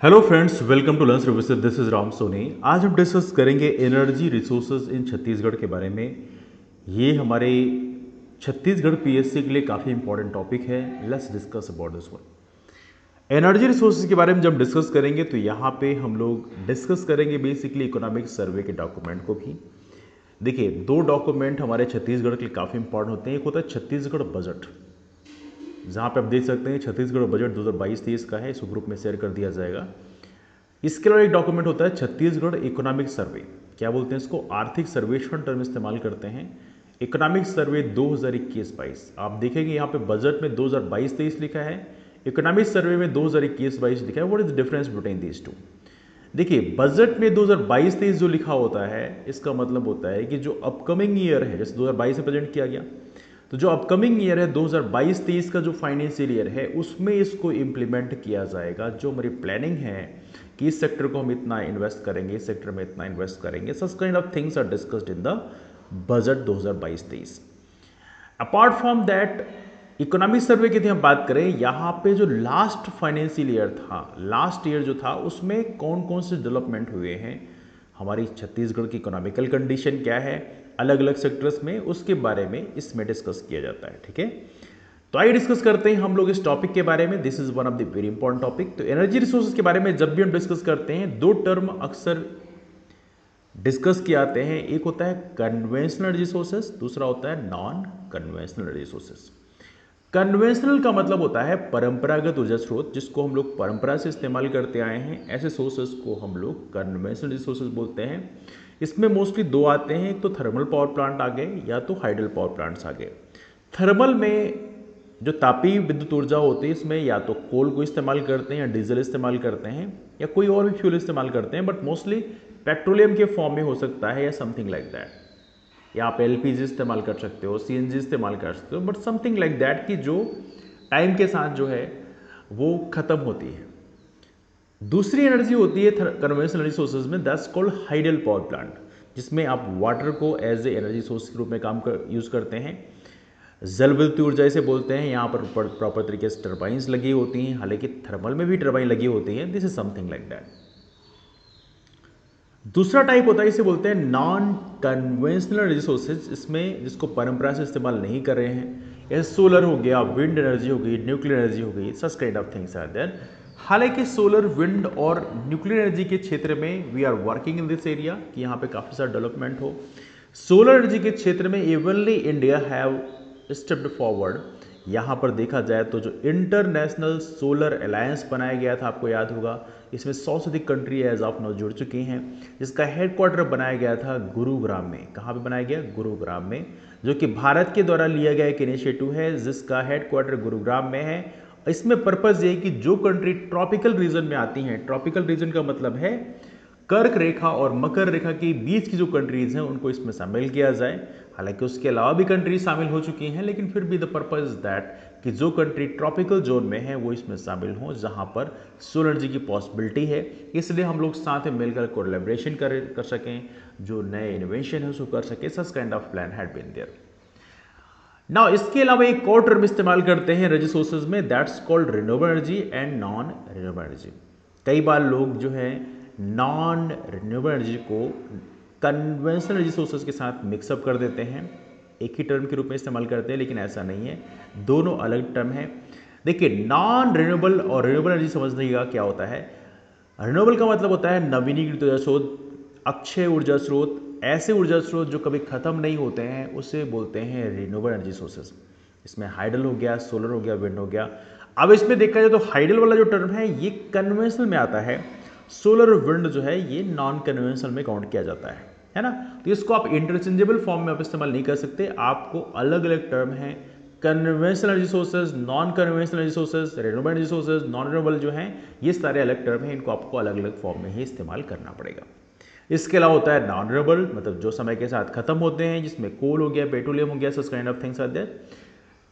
Hello friends, welcome to learn services. This is Ram Soni. आज हम discuss करेंगे एनर्जी रिसोर्सेज इन छत्तीसगढ़ के बारे में। ये हमारे छत्तीसगढ़ पीएससी के लिए काफ़ी इंपॉर्टेंट टॉपिक है। Let's discuss about this one. Energy resources के बारे में जब डिस्कस करेंगे तो यहाँ पे हम लोग डिस्कस करेंगे बेसिकली इकोनॉमिक सर्वे के डॉक्यूमेंट को भी। देखिए, दो डॉक्यूमेंट हमारे छत्तीसगढ़ के लिए काफ़ी इंपॉर्टेंट होते हैं। एक होता है छत्तीसगढ़ बजट, जहाँ पे आप देख सकते हैं छत्तीसगढ़ बजट 2022-23 का है। इसको ग्रुप में शेयर कर दिया जाएगा। इसके अलावा एक डॉक्यूमेंट होता है छत्तीसगढ़ इकोनॉमिक सर्वे। क्या बोलते हैं इसको? आर्थिक सर्वेक्षण टर्म इस्तेमाल करते हैं। Economic survey 2021-22। आप देखेंगे यहाँ पे बजट में 2022-23 लिखा है, इकोनॉमिक सर्वे में 2021-22 लिखा है। What is the difference between these two? देखिए, बजट में 2022-23 जो लिखा होता है, इसका मतलब होता है कि जो अपकमिंग ईयर है, जैसे 2022 से प्रेजेंट किया गया, तो जो अपकमिंग ईयर है 2022-23 का जो फाइनेंशियल ईयर है, उसमें इसको इम्प्लीमेंट किया जाएगा। जो हमारी प्लानिंग है कि इस सेक्टर को हम इतना इन्वेस्ट करेंगे, इस सेक्टर में इतना इन्वेस्ट करेंगे, such kind of things are discussed in the budget 2022-23। Apart from that, economic survey की यदि हम बात करें, यहाँ पे जो लास्ट फाइनेंशियल ईयर था, लास्ट ईयर जो था, उसमें कौन कौन से डेवलपमेंट हुए हैं, हमारी छत्तीसगढ़ की इकोनॉमिकल कंडीशन क्या है अलग अलग सेक्टर्स में, उसके बारे में इसमें डिस्कस किया जाता है। ठीक है, तो आइए डिस्कस करते हैं हम लोग इस टॉपिक के बारे में। This is one of the very important topic. तो एनर्जी रिसोर्सेज के बारे में जब भी हम डिस्कस करते हैं, दो टर्म अक्सर डिस्कस किए आते हैं। एक होता है कन्वेंशनल एनर्जी सोर्सेस, दूसरा होता है non conventional energy sources. Conventional का मतलब होता है परंपरागत ऊर्जा स्रोत, जिसको हम लोग परंपरा से इस्तेमाल करते आए हैं। ऐसे सोर्सेस को हम लोग कन्वेंशनल रिसोर्सेज बोलते हैं। इसमें मोस्टली दो आते हैं, एक तो थर्मल पावर प्लांट आ गए या तो हाइडल पावर प्लांट्स आ गए। थर्मल में जो तापीय विद्युत ऊर्जा होती है, इसमें या तो कोल को इस्तेमाल करते हैं या डीजल इस्तेमाल करते हैं या कोई और भी फ्यूल इस्तेमाल करते हैं, बट मोस्टली पेट्रोलियम के फॉर्म में हो सकता है या समथिंग लाइक दैट। या आप एलपीजी इस्तेमाल कर सकते हो, सीएनजी इस्तेमाल कर सकते हो, बट समथिंग लाइक दैट कि जो टाइम के साथ जो है वो खत्म होती है। दूसरी एनर्जी होती है कन्वेंशनल एनर्जी सोर्सेज में, that's called hydel power plant, जिसमें आप वाटर को एज ए एनर्जी सोर्स के रूप में यूज करते हैं। जल विद्युत ऊर्जा इसे बोलते हैं। यहाँ पर प्रॉपर तरीके से टर्बाइंस लगी होती हैं, हालांकि थर्मल में भी टर्बाइन लगी होती हैं। This is something like that. दूसरा टाइप होता है, इसे बोलते हैं नॉन कन्वेंशनल रिसोर्सेज। इसमें जिसको परंपरा से इस्तेमाल नहीं कर रहे हैं, जैसे सोलर हो गया, विंड एनर्जी हो गई, न्यूक्लियर एनर्जी हो गई, such kind of things are there. हालांकि सोलर, विंड और न्यूक्लियर एनर्जी के क्षेत्र में we are working in this area कि यहाँ पे काफ़ी सारा डेवलपमेंट हो। सोलर एनर्जी के क्षेत्र में evenly India have stepped forward. यहाँ पर देखा जाए तो जो इंटरनेशनल सोलर अलायंस बनाया गया था, आपको याद होगा, इसमें 100 से अधिक कंट्री एज ऑफ नाउ जुड़ चुकी हैं, जिसका हेडक्वार्टर बनाया गया था गुरुग्राम में। कहाँ पे बनाया गया? गुरुग्राम में, जो कि भारत के द्वारा लिया गया एक इनिशिएटिव है, जिसका हेडक्वार्टर गुरुग्राम में है। इसमें पर्पज ये है कि जो कंट्री ट्रॉपिकल रीजन में आती हैं, ट्रॉपिकल रीजन का मतलब है कर्क रेखा और मकर रेखा के बीच की जो कंट्रीज हैं, उनको इसमें शामिल किया जाए। हालांकि उसके अलावा भी कंट्रीज शामिल हो चुकी हैं, लेकिन फिर भी द पर्पज इज दैट कि जो कंट्री ट्रॉपिकल जोन में है वो इसमें शामिल हो, जहां पर सोलर एनर्जी की पॉसिबिलिटी है। इसलिए हम लोग साथ में मिलकर कोलैबोरेशन कर सकें, जो नए इन्वेंशन है उसको कर सके। Such kind of plan had been there. Now इसके अलावा एक और टर्म इस्तेमाल करते हैं एनर्जी सोर्सेज में, that's called renewable energy and non renewable energy. कई बार लोग जो है नॉन रिन्यूएबल एनर्जी को कन्वेंशनल एनर्जी सोर्सेज के साथ मिक्सअप कर देते हैं, एक ही टर्म के रूप में इस्तेमाल करते हैं, लेकिन ऐसा नहीं है, दोनों अलग टर्म है। देखिए, नॉन रिन्यूएबल और रिन्यूएबल एनर्जी समझने क्या होता है। रिन्यूएबल का मतलब होता है नवीनीकृत ऊर्जा स्रोत, अक्षय ऊर्जा स्रोत, ऐसे ऊर्जा स्रोत जो कभी खत्म नहीं होते हैं, उसे बोलते हैं रिन्यूएबल एनर्जी सोर्सेज। इसमें हाइडल हो गया, सोलर हो गया, विंड हो गया। अब इसमें देखा जाए तो हाइडल वाला जो टर्म है ये कन्वेंशनल में आता है, सोलर और विंड जो है ये नॉन कन्वेंशनल में काउंट किया जाता है ना। तो इसको आप इंटरचेंजेबल फॉर्म में आप इस्तेमाल नहीं कर सकते, आपको अलग अलग टर्म है, conventional energy sources, non conventional energy sources, renewable energy sources, non renewable जो हैं, ये सारे अलग टर्म हैं, इनको आपको अलग अलग फॉर्म में ही इस्तेमाल करना पड़ेगा। इसके अलावा होता है नॉन रिन्यूएबल, मतलब जो समय के साथ खत्म होते हैं, जिसमें कोल हो गया, पेट्रोलियम हो गया, such kind of things are there.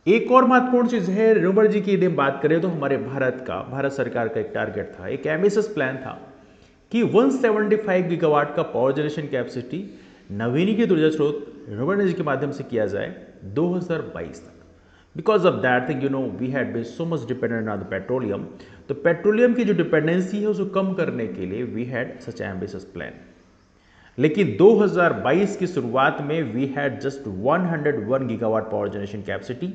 एक और महत्वपूर्ण चीज है रिन्यूएबल एनर्जी की, यदि हम बात करें तो हमारे भारत सरकार का एक टारगेट था, एक एम्बिशियस प्लान था कि 175 गीगावाट का पावर जनरेशन कैपेसिटी नवीनीकृत ऊर्जा स्रोत रिन्यूएबल एनर्जी के माध्यम से किया जाए 2022 तक। Because of that thing we had been so much dependent on the petroleum. तो पेट्रोलियम की जो डिपेंडेंसी है उसको कम करने के लिए we had such ambitious plan. लेकिन 2022 की शुरुआत में we had just 101 gigawatt power generation capacity,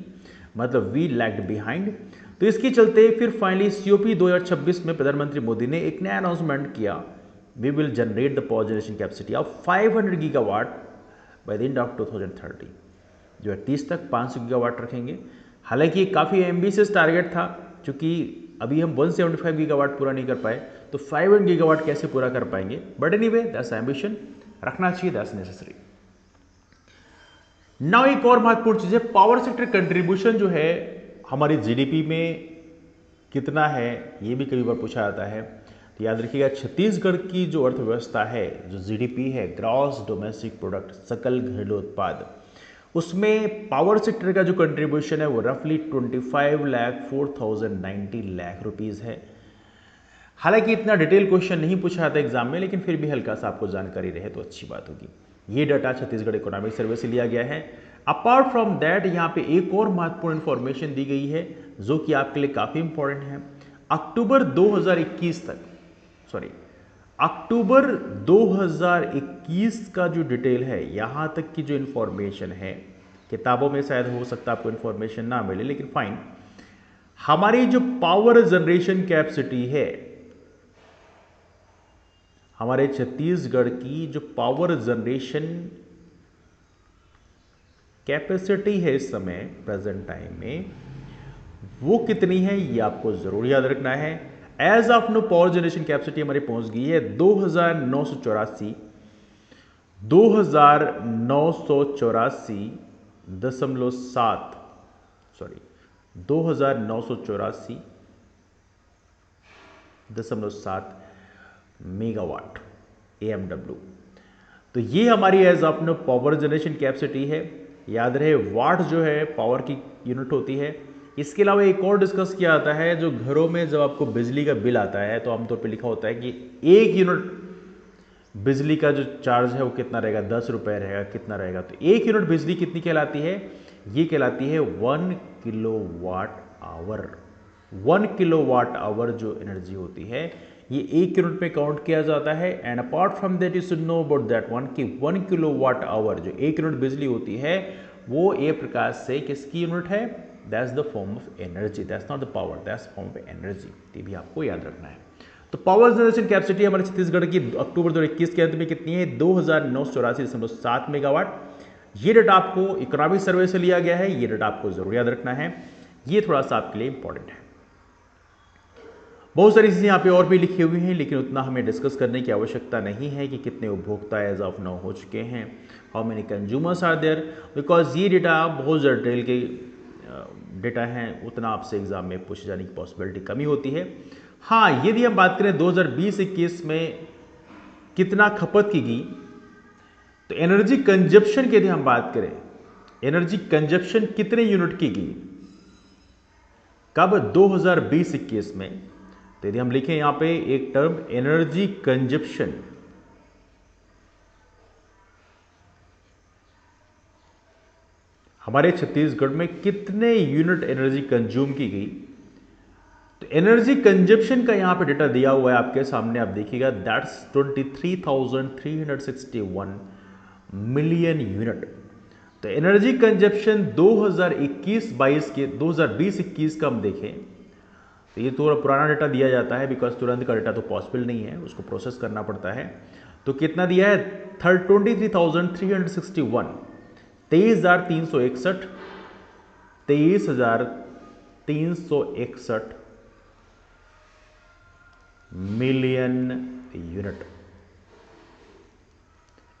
मतलब वी लैग्ड बिहाइंड। तो इसके चलते फिर फाइनली सीओपी 2026 में प्रधानमंत्री मोदी ने एक नया अनाउंसमेंट किया, we will generate the power generation capacity of 500 gigawatt by the end of 2030। जो है 30 तक 500 गीगावाट रखेंगे। हालांकि ये काफ़ी एम्बिशियस टारगेट था, क्योंकि अभी हम 175 गीगावाट पूरा नहीं कर पाए, तो 500 गीगावाट कैसे पूरा कर पाएंगे। बट एनीवे दैट्स एम्बिशन, रखना चाहिए, दैट्स नेसेसरी। नाउ एक और महत्वपूर्ण चीज है, पावर सेक्टर कंट्रीब्यूशन जो है हमारी जीडीपी में कितना है, ये भी कई बार पूछा जाता है। तो याद रखिएगा, छत्तीसगढ़ की जो अर्थव्यवस्था है, जो जीडीपी है, ग्रॉस डोमेस्टिक प्रोडक्ट, सकल घरेलू उत्पाद, उसमें पावर सेक्टर का जो कंट्रीब्यूशन है वो रफली 25,04,090 लाख रुपीस है। हालांकि इतना डिटेल क्वेश्चन नहीं पूछा जाता एग्जाम में, लेकिन फिर भी हल्का सा आपको जानकारी रहे तो अच्छी बात होगी। ये डाटा छत्तीसगढ़ इकोनॉमिक सर्वे से लिया गया है। अपार्ट फ्रॉम दैट यहाँ पे एक और महत्वपूर्ण इंफॉर्मेशन दी गई है जो कि आपके लिए काफी इंपॉर्टेंट है। अक्टूबर 2021 का जो डिटेल है, यहां तक की जो इंफॉर्मेशन है, किताबों में शायद हो सकता है आपको इंफॉर्मेशन ना मिले, लेकिन फाइन, हमारी जो पावर जनरेशन कैपेसिटी है, हमारे छत्तीसगढ़ की जो पावर जनरेशन कैपेसिटी है इस समय प्रेजेंट टाइम में, वो कितनी है ये आपको जरूर याद रखना है। As of now power generation capacity हमारी पहुंच गई है 2984.7 मेगावाट AMW। तो ये हमारी as of now power generation capacity है। याद रहे, वाट जो है पावर की यूनिट होती है। इसके अलावा एक और डिस्कस किया जाता है, जो घरों में जब आपको बिजली का बिल आता है तो आमतौर पर लिखा होता है कि 1 यूनिट बिजली का जो चार्ज है वो कितना रहेगा, 10 रुपए रहेगा, कितना रहेगा। तो 1 यूनिट बिजली कितनी कहलाती है, ये कहलाती है 1 किलोवाट आवर। 1 किलोवाट आवर जो एनर्जी होती है ये 1 यूनिट में काउंट किया जाता है। And apart from that you should know about that one कि 1 किलोवाट आवर जो 1 यूनिट बिजली होती है वो एक प्रकार से किसकी यूनिट है, that's the form of energy, that's not the power, that's form of energy. ये भी आपको याद रखना है। तो पावर जनरेशन कैपेसिटी हमारे छत्तीसगढ़ की अक्टूबर 2021 के अंत में कितनी है, 2984.7 मेगावाट। ये डेटा आपको इकोनॉमिक सर्वे से लिया गया है, ये डेटा आपको जरूर याद रखना है, ये थोड़ा सा आपके लिए इंपॉर्टेंट है। बहुत सारी चीजें यहाँ पे और भी लिखी हुई हैं, लेकिन उतना हमें डिस्कस करने की आवश्यकता नहीं है कि कितने उपभोक्ता एज ऑफ नाउ हो चुके हैं, how many consumers are there, because ये डेटा बहुत डिटेल के डेटा हैं, उतना आपसे एग्जाम में पूछे जाने की पॉसिबिलिटी कमी होती है। हाँ, यदि हम बात करें 2020-21 में कितना खपत की गई, तो एनर्जी कंजप्शन की यदि हम बात करें, एनर्जी कंजप्शन कितने यूनिट की गई कब, 2020-21 में। तो यदि हम लिखें यहां पे एक टर्म एनर्जी कंजप्शन, हमारे छत्तीसगढ़ में कितने यूनिट एनर्जी कंज्यूम की गई, तो एनर्जी कंजप्शन का यहां पे डेटा दिया हुआ है आपके सामने, आप देखिएगा, दैट्स 23,361 मिलियन यूनिट। तो एनर्जी कंजप्शन 2021-22 के 2020-21 का हम देखें तो ये थोड़ा पुराना डेटा दिया जाता है, बिकॉज तुरंत का डेटा तो पॉसिबल नहीं है, उसको प्रोसेस करना पड़ता है। तो कितना दिया है, 23,361, 23,361, 23,361 मिलियन यूनिट।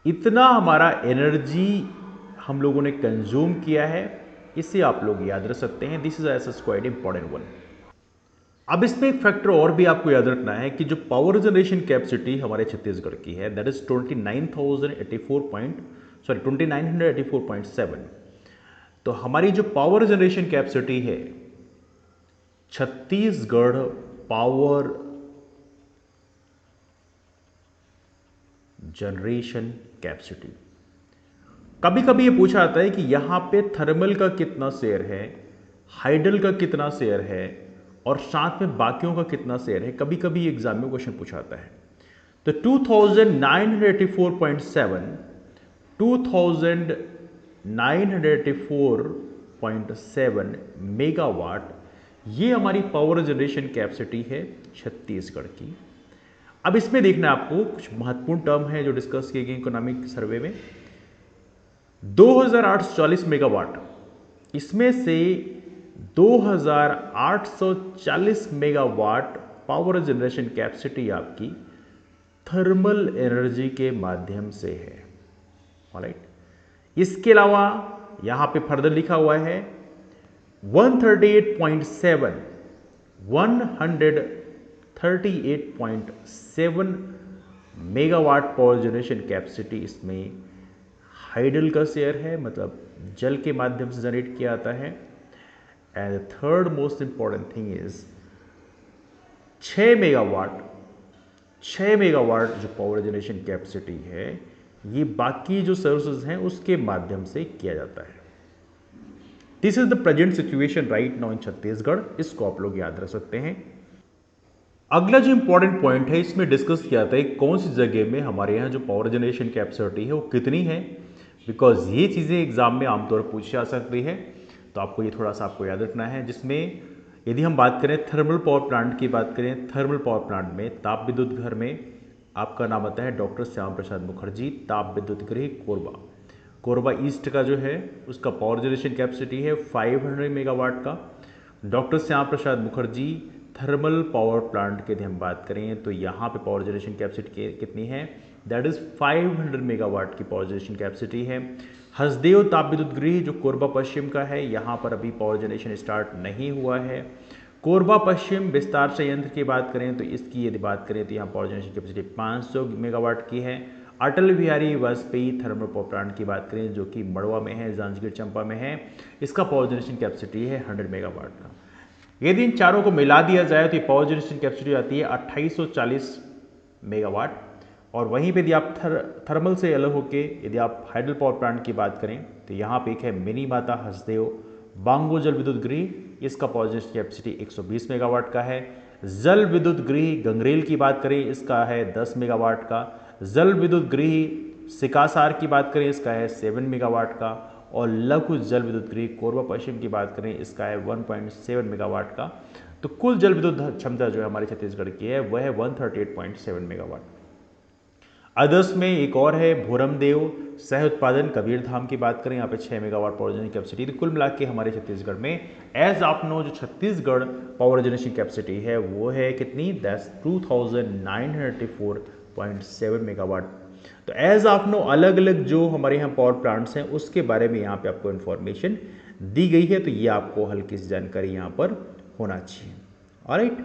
इतना हमारा एनर्जी हम लोगों ने कंज्यूम किया है, इसे आप लोग याद रख सकते हैं। This is S quite important one. अब इसमें एक फैक्टर और भी आपको याद रखना है कि जो पावर जनरेशन कैपेसिटी हमारे छत्तीसगढ़ की है, दैट इज 2984.7। तो हमारी जो पावर जनरेशन कैपेसिटी है, छत्तीसगढ़ पावर जनरेशन कैपेसिटी, कभी कभी ये पूछा जाता है कि यहां पे थर्मल का कितना शेयर है, हाइडल का कितना शेयर है और साथ में बाकियों का कितना शेयर है, कभी कभी एग्जाम में क्वेश्चन पूछाता है। तो 2984.7 2984.7 मेगावाट ये हमारी पावर जनरेशन कैपेसिटी है छत्तीसगढ़ की। अब इसमें देखना है आपको कुछ महत्वपूर्ण टर्म है जो डिस्कस किए गए इकोनॉमिक सर्वे में। 2840 मेगावाट, इसमें से 2840 मेगावाट पावर जनरेशन कैपेसिटी आपकी थर्मल एनर्जी के माध्यम से है। ऑलराइट, इसके अलावा यहां पे फर्दर लिखा हुआ है 138.7 मेगावाट पावर जनरेशन कैपेसिटी इसमें हाइडल का शेयर है, मतलब जल के माध्यम से जनरेट किया जाता है। And third most important thing is 6 megawatt जो पावर जनरेशन कैपेसिटी है ये बाकी जो सर्विसेज हैं उसके माध्यम से किया जाता है। This is the present situation right now in Chhattisgarh, इसको आप लोग याद रख सकते हैं। अगला जो इंपॉर्टेंट पॉइंट है इसमें डिस्कस किया था कौन सी जगह में हमारे यहाँ जो पावर जनरेशन कैपेसिटी है वो कितनी है, बिकॉज ये चीज़ें एग्जाम में आमतौर पर पूछी जा सकती है, तो आपको ये थोड़ा सा आपको याद रखना है। जिसमें यदि हम बात करें थर्मल पावर प्लांट की बात करें, थर्मल पावर प्लांट में ताप विद्युत घर में आपका नाम आता है डॉक्टर श्याम प्रसाद मुखर्जी ताप विद्युत गृह कोरबा। कोरबा ईस्ट का जो है उसका पावर जनरेशन कैपेसिटी है 500 मेगावाट का। Doctor Shyam Prasad Mukherjee thermal power plant की यदि हम बात करें तो यहाँ पे पावर जनरेशन कैपेसिटी कितनी है, दैट इज 500 मेगावाट की पावर जनरेशन कैपेसिटी है। हसदेव ताप विद्युत गृह जो कोरबा पश्चिम का है, यहाँ पर अभी पावर जनरेशन स्टार्ट नहीं हुआ है। कोरबा पश्चिम विस्तार संयंत्र की बात करें तो इसकी यदि बात करें तो यहाँ पावर जनरेशन कैपेसिटी 500 मेगावाट की है। Atal Bihari Vajpayee thermal power plant की बात करें जो कि मड़वा में है, जांजगीर चंपा में है, इसका पावर जनरेशन कैपेसिटी है 100 मेगावाट का। यदि इन चारों को मिला दिया जाए तो ये पावर जनरेशन कैपेसिटी आती है 2840 मेगावाट। और वहीं पे यदि आप थर्मल से अलग होके यदि आप हाइडल पावर प्लांट की बात करें तो यहाँ पे एक है मिनी माता हसदेव बांगो जल विद्युत गृह, इसका पावर जनरेशन कैपेसिटी 120 मेगावाट का है। जल विद्युत गृह गंगरेल की बात करें इसका है 10 मेगावाट का। जल विद्युत गृह सिकासार की बात करें इसका है 7 मेगावाट का। और लघु जल विद्युत गृह कोरबा पश्चिम की बात करें इसका है 1.7 मेगावाट का। तो कुल जल विद्युत क्षमता जो है हमारे छत्तीसगढ़ की है वह है 138.7 मेगावाट। अदर्स में एक और है भोरमदेव सह उत्पादन कबीरधाम की बात करें, यहाँ पे 6 मेगावाट पावर जनरेशन कैपेसिटी। तो कुल मिला के हमारे छत्तीसगढ़ में एज आप नो जो छत्तीसगढ़ पावर जनरेशन कैपेसिटी है वो है कितनी, दैट्स 2984.7 मेगावाट। तो एज आप नो अलग अलग जो हमारे यहाँ पावर प्लांट्स हैं उसके बारे में यहाँ पे आपको इन्फॉर्मेशन दी गई है, तो ये आपको हल्की सी जानकारी यहाँ पर होना चाहिए। ऑलराइट,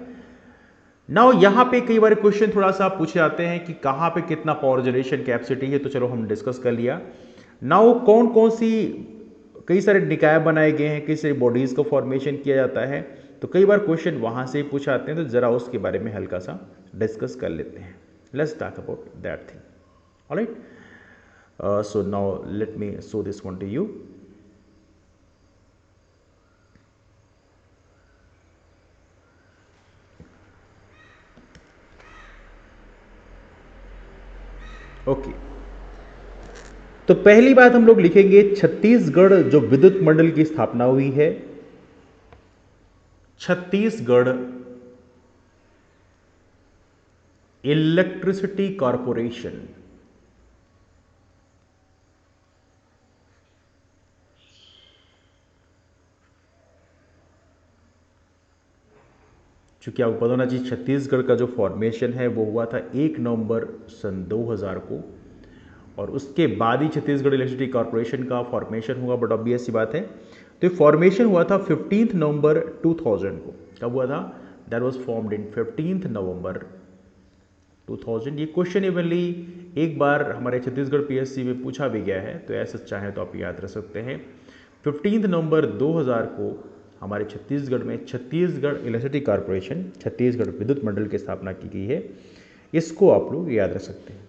नाउ यहाँ पे कई बार क्वेश्चन थोड़ा सा पूछे जाते हैं कि कहाँ पे कितना पावर जनरेशन कैपेसिटी है, तो चलो हम डिस्कस कर लिया। नाउ कौन कौन सी कई सारे निकाय बनाए गए हैं, कई सारी बॉडीज का फॉर्मेशन किया जाता है, तो कई बार क्वेश्चन वहाँ से पूछे जाते हैं, तो जरा उसके बारे में हल्का सा डिस्कस कर लेते हैं। Let's talk about that thing. Alright, so now let me show this one two you. Okay, तो पहली बात हम लोग लिखेंगे छत्तीसगढ़ जो विद्युत मंडल की स्थापना हुई है, छत्तीसगढ़ इलेक्ट्रिसिटी कॉरपोरेशन। चूंकि आपको पता होना चाहिए छत्तीसगढ़ का जो फॉर्मेशन है वो हुआ था 1 नवंबर सन 2000 को, और उसके बाद ही छत्तीसगढ़ इलेक्ट्रिसिटी कॉर्पोरेशन का फॉर्मेशन हुआ। बट ऑब्वियस सी बात है, तो ये फॉर्मेशन हुआ था 15 नवंबर 2000 को। कब हुआ था, दैट वाज फॉर्म्ड इन 15 नवंबर 2000। ये क्वेश्चन इवनली एक बार हमारे छत्तीसगढ़ पीएससी में पूछा भी गया है, तो ऐसा चाहे तो आप याद रख सकते हैं। 15 नवंबर 2000 को हमारे छत्तीसगढ़ में छत्तीसगढ़ इलेक्ट्रिसिटी कॉर्पोरेशन, छत्तीसगढ़ विद्युत मंडल की स्थापना की गई है। इसको आप लोग याद रख सकते हैं।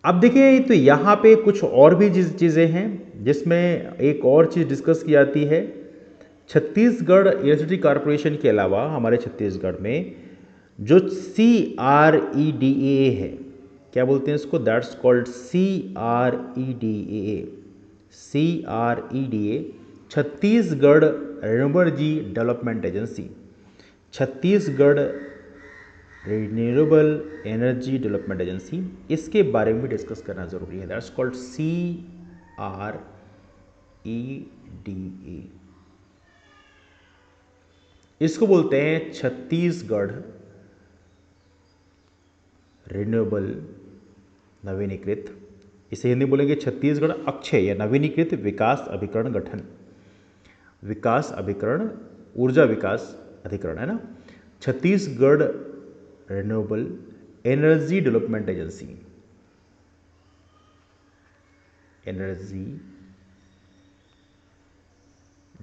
अब देखिए तो यहाँ पे कुछ और भी चीज़ें हैं जिसमें एक और चीज़ डिस्कस की जाती है। छत्तीसगढ़ इलेक्ट्रिसिटी कॉरपोरेशन के अलावा हमारे छत्तीसगढ़ में जो CREDAA है, क्या बोलते हैं इसको, that's called CREDAA। CREDA Chhattisgarh renewable energy development agency, Chhattisgarh renewable energy development agency, इसके बारे में भी डिस्कस करना जरूरी है। That's called CREDA। इसको बोलते हैं छत्तीसगढ़ रिन्यूएबल नवीनीकृत, इसे हिंदी बोलेंगे छत्तीसगढ़ अक्षय या नवीनीकृत विकास अभिकरण गठन, विकास अभिकरण, ऊर्जा विकास अधिकरण है ना, Chhattisgarh renewable energy development agency, energy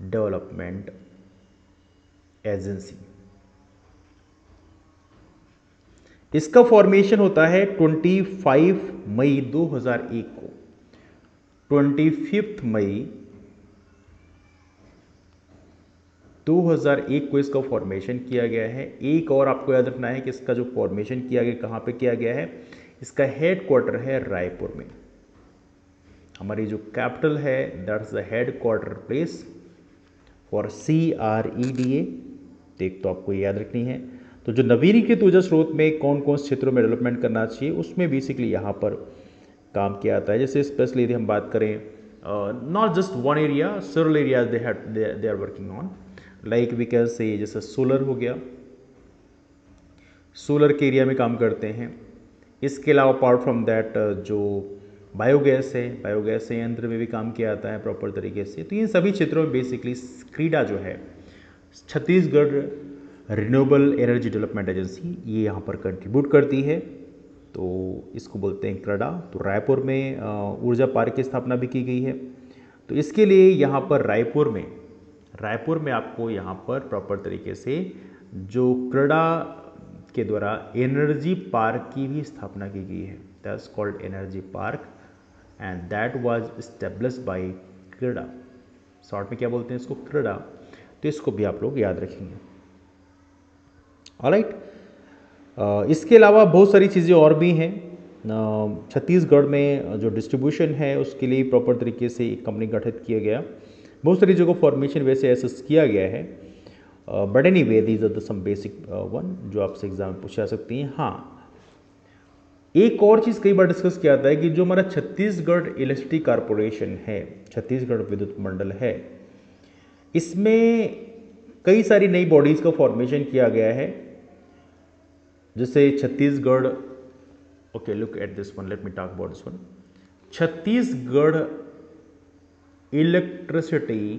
development agency. इसका फॉर्मेशन होता है 25 मई 2001 को, 25 मई 2001 को इसका फॉर्मेशन किया गया है। एक और आपको याद रखना है कि इसका जो फॉर्मेशन किया गया कहाँ पे किया गया है, इसका हेड क्वार्टर है रायपुर में। हमारी जो कैपिटल है that's the head quarter place for CREDA। एक तो आपको याद रखनी है। तो जो नवीनीकृत ऊर्जा स्रोत में कौन कौन से क्षेत्रों में डेवलपमेंट करना चाहिए, उसमें बेसिकली यहाँ पर काम किया जाता है। जैसे स्पेशली यदि हम बात करें, not just one area, several areas they are working on, like we can say जैसे सोलर हो गया, सोलर के एरिया में काम करते हैं। इसके अलावा अपार्ट फ्रॉम दैट जो बायोगैस है, बायोगैस संयंत्र में भी काम किया जाता है प्रॉपर तरीके से। तो इन सभी क्षेत्रों में बेसिकली क्रीडा जो है, Chhattisgarh renewable energy development agency, ये यहाँ पर कंट्रीब्यूट करती है। तो इसको बोलते हैं क्रेडा। तो रायपुर में ऊर्जा पार्क की स्थापना भी की गई है। तो इसके लिए यहाँ पर रायपुर में आपको यहाँ पर प्रॉपर तरीके से जो क्रेडा के द्वारा एनर्जी पार्क की भी स्थापना की गई है। That's called energy park and that was established by CREDA. Short में क्या बोलते हैं इसको, क्रेडा। तो इसको भी आप लोग याद रखेंगे। ऑलराइट, इसके अलावा बहुत सारी चीज़ें और भी हैं। छत्तीसगढ़ में जो डिस्ट्रीब्यूशन है उसके लिए प्रॉपर तरीके से एक कंपनी गठित किया गया। बहुत सारी जगह फॉर्मेशन वैसे ऐसे किया गया है। But anyway these are the some basic one जो आपसे एग्जाम में पूछा सकती हैं। हाँ, एक और चीज़ कई बार डिस्कस किया जाता है कि जो हमारा छत्तीसगढ़ इलेक्ट्रिसिटी कॉरपोरेशन है, छत्तीसगढ़ विद्युत मंडल है, इसमें कई सारी नई बॉडीज़ का फॉर्मेशन किया गया है। जैसे Chhattisgarh, okay look at this one, late me talk about this one, Chhattisgarh electricity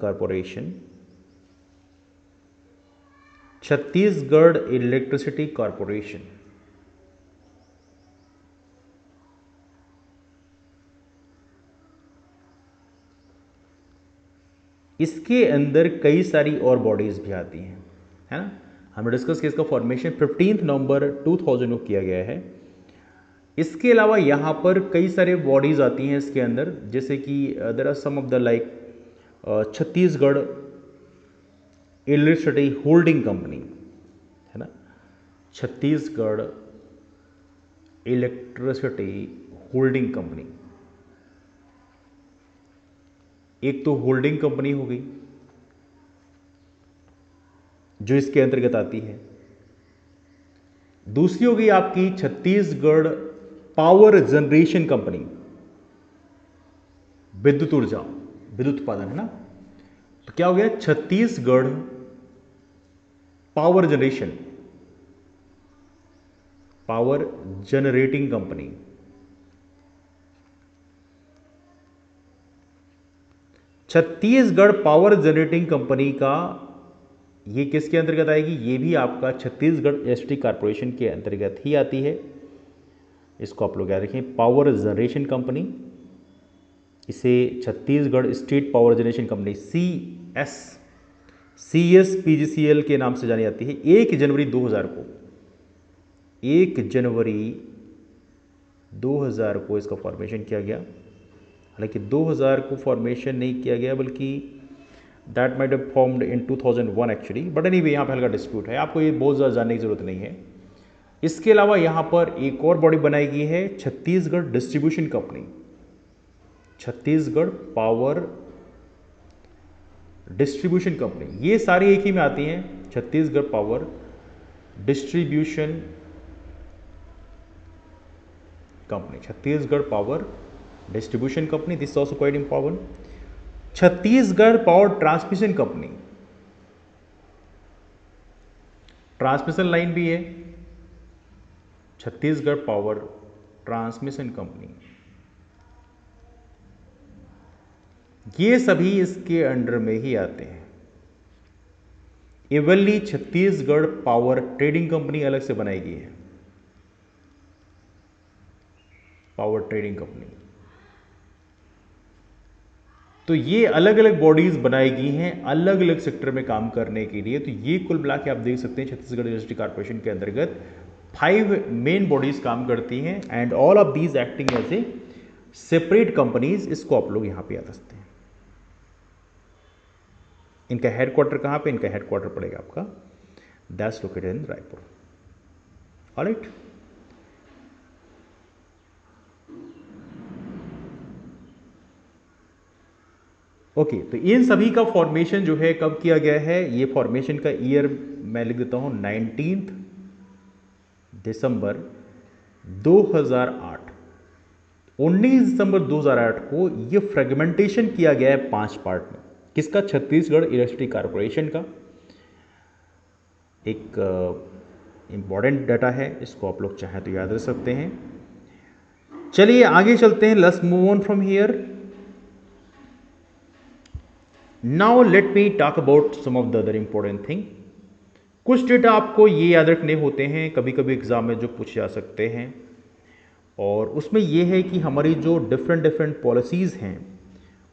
corporation, Chhattisgarh electricity corporation, इसके अंदर कई सारी और बॉडीज भी आती हैं, है ना। हमने डिस्कस किया, इसका फॉर्मेशन 15 नवंबर 2000 को किया गया है। इसके अलावा यहाँ पर कई सारे बॉडीज आती हैं इसके अंदर, जैसे कि there are some of the like Chhattisgarh electricity holding company, है ना, छत्तीसगढ़ इलेक्ट्रिसिटी होल्डिंग कंपनी। एक तो होल्डिंग कंपनी हो गई जो इसके अंतर्गत आती है, दूसरी हो गई आपकी छत्तीसगढ़ पावर जनरेशन कंपनी, विद्युत ऊर्जा, विद्युत उत्पादन, है ना। तो क्या हो गया, Chhattisgarh power generation, power generating company. Chhattisgarh power generating company का ये किसके अंतर्गत आएगी, ये भी आपका छत्तीसगढ़ इलेक्ट्रिसिटी कॉरपोरेशन के अंतर्गत ही आती है। इसको आप लोग याद रखें, पावर जनरेशन कंपनी, इसे Chhattisgarh state power generation company CS CSPGCL के नाम से जानी जाती है। 1 जनवरी 2000 को, 1 जनवरी 2000 को इसका फॉर्मेशन किया गया। हालांकि 2000 को फॉर्मेशन नहीं किया गया, बल्कि that might have formed in 2001 actually, but anyway यहाँ पे हल्का डिस्प्यूट है, आपको ये बहुत ज़्यादा जानने की जरूरत नहीं है। इसके अलावा यहाँ पर एक और बॉडी बनाई गई है, Chhattisgarh distribution company, Chhattisgarh power distribution company. ये सारी एक ही में आती हैं, Chhattisgarh power distribution company, Chhattisgarh power distribution company, this is also quite important. Chhattisgarh power transmission company, transmission line भी है, छत्तीसगढ़ पावर ट्रांसमिशन कंपनी, ये सभी इसके अंडर में ही आते हैं। एवली छत्तीसगढ़ पावर ट्रेडिंग कंपनी अलग से बनाई गई है, पावर ट्रेडिंग कंपनी। तो ये अलग अलग बॉडीज बनाई गई हैं अलग अलग सेक्टर में काम करने के लिए। तो ये कुल मिला के आप देख सकते हैं छत्तीसगढ़ इंडस्ट्री कॉर्पोरेशन के अंतर्गत 5 मेन बॉडीज काम करती हैं, and all of these acting as a separate companies. इसको आप लोग यहां पे याद रखते हैं। इनका हेडक्वार्टर कहां पे, इनका हेडक्वार्टर पड़ेगा आपका that's located in Raipur. Alright, okay, तो इन सभी का फॉर्मेशन जो है कब किया गया है, ये फॉर्मेशन का ईयर मैं लिख देता हूं 19 दिसंबर 2008। 19 दिसंबर 2008 को ये फ्रेगमेंटेशन किया गया है 5 पार्ट में। किसका, छत्तीसगढ़ इंडस्ट्री कॉर्पोरेशन का। एक इंपॉर्टेंट डाटा है, इसको आप लोग चाहें तो याद रख सकते हैं। चलिए आगे चलते हैं, let's move on from here. Now let me talk about some of the other important thing. कुछ डेटा आपको ये याद रखने होते हैं, कभी कभी एग्जाम में जो पूछे जा सकते हैं, और उसमें यह है कि हमारी जो डिफरेंट पॉलिसीज हैं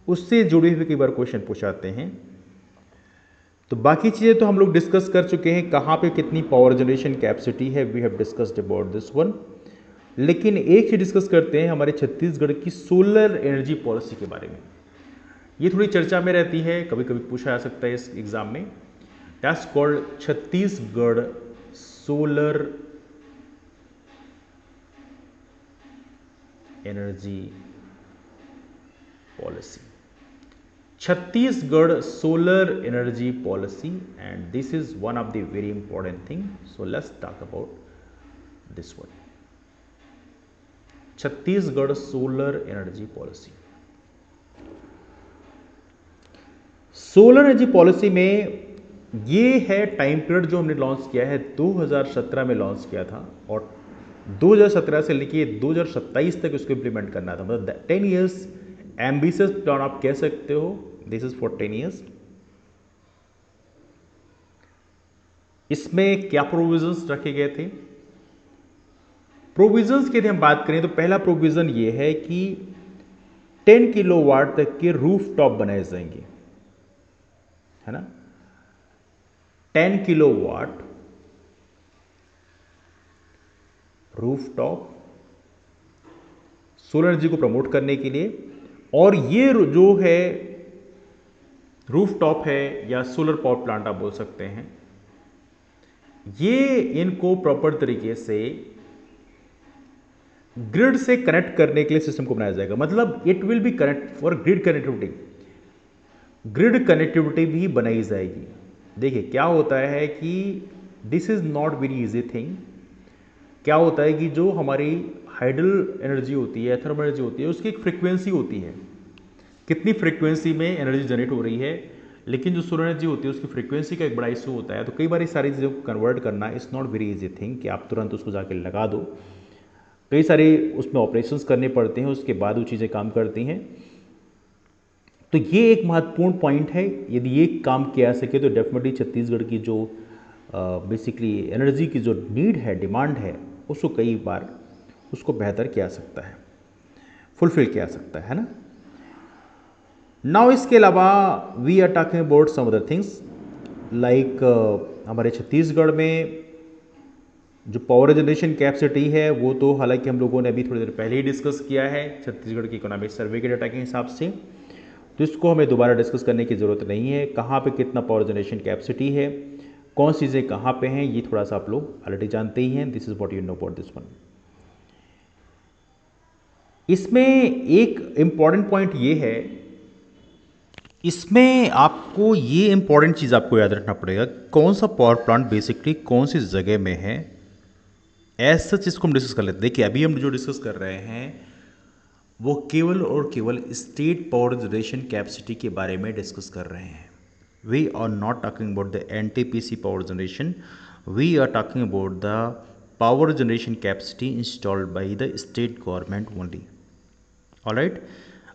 उससे जुड़े हुए कई बार क्वेश्चन पूछाते हैं। तो बाकी चीज़ें तो हम लोग डिस्कस कर चुके हैं, कहाँ पे कितनी पावर जनरेशन कैपेसिटी है, we have discussed about this one. लेकिन एक चीज डिस्कस करते हैं हमारे छत्तीसगढ़ की सोलर एनर्जी पॉलिसी के बारे में। ये थोड़ी चर्चा में रहती है, कभी कभी पूछा जा सकता है इस एग्जाम में। That's called Chhattisgarh solar energy policy, Chhattisgarh solar energy policy, and this is one of the very important thing, so let's talk about this one, Chhattisgarh solar energy policy. Solar energy policy में ये है टाइम पीरियड जो हमने launch किया है, 2017 में launch किया था, और 2017 से लेके 2027 तक उसको इंप्लीमेंट करना था। मतलब 10 इयर्स एम्बिशियस प्लान आप कह सकते हो, दिस इज फॉर 10 इयर्स। इसमें क्या प्रोविजंस रखे गए थे? प्रोविजंस की यदि हम बात करें तो पहला प्रोविजन ये है कि 10 किलोवाट तक के रूफ टॉप बनाए जाएंगे, है ना। 10 kilowatt roof top solar energy को प्रमोट करने के लिए, और ये जो है रूफ टॉप है या सोलर पावर प्लांट आप बोल सकते हैं, ये इनको प्रॉपर तरीके से ग्रिड से कनेक्ट करने के लिए सिस्टम को बनाया जाएगा। मतलब it will be connect for grid connectivity, grid connectivity भी बनाई जाएगी। देखिए क्या होता है कि this is not very easy thing. क्या होता है कि जो हमारी हाइडल एनर्जी होती है, थर्मल एनर्जी होती है, उसकी एक फ्रीक्वेंसी होती है, कितनी फ्रीक्वेंसी में एनर्जी जनरेट हो रही है। लेकिन जो सोलर एनर्जी होती है उसकी फ्रीक्वेंसी का एक बड़ा इशू होता है। तो कई बार ये सारी चीज़ों को कन्वर्ट करना it's not very easy thing कि आप तुरंत उसको जाके लगा दो। कई सारे उसमें ऑपरेशंस करने पड़ते हैं, उसके बाद वो चीज़ें काम करती हैं। तो ये एक महत्वपूर्ण पॉइंट है। यदि ये काम किया जा सके तो डेफिनेटली छत्तीसगढ़ की जो बेसिकली एनर्जी की जो नीड है, डिमांड है, उसको कई बार उसको बेहतर किया जा सकता है, फुलफिल किया जा सकता है ना। नाउ इसके अलावा we are talking about some other things. Like हमारे छत्तीसगढ़ में जो पावर जनरेशन कैपेसिटी है वो तो हालांकि हम लोगों ने अभी थोड़ी देर पहले ही डिस्कस किया है छत्तीसगढ़ के इकोनॉमिक सर्वे के डाटा के हिसाब से, तो इसको हमें दोबारा डिस्कस करने की ज़रूरत नहीं है। कहाँ पे कितना पावर जनरेशन कैपेसिटी है, कौन सी चीज़ें कहाँ पे हैं, ये थोड़ा सा आप लोग ऑलरेडी जानते ही हैं। This is what you know about this one. इसमें एक इम्पॉर्टेंट पॉइंट ये है, इसमें आपको ये इम्पॉर्टेंट चीज़ आपको याद रखना पड़ेगा, कौन सा पावर प्लांट बेसिकली कौन सी जगह में है। एज सच इसको हम डिस्कस कर लेते हैं। देखिए अभी हम जो डिस्कस कर रहे हैं वो केवल और केवल स्टेट पावर जनरेशन कैपेसिटी के बारे में डिस्कस कर रहे हैं। We are not talking about the NTPC power generation, we are talking about the power generation capacity installed by the state government only. Alright,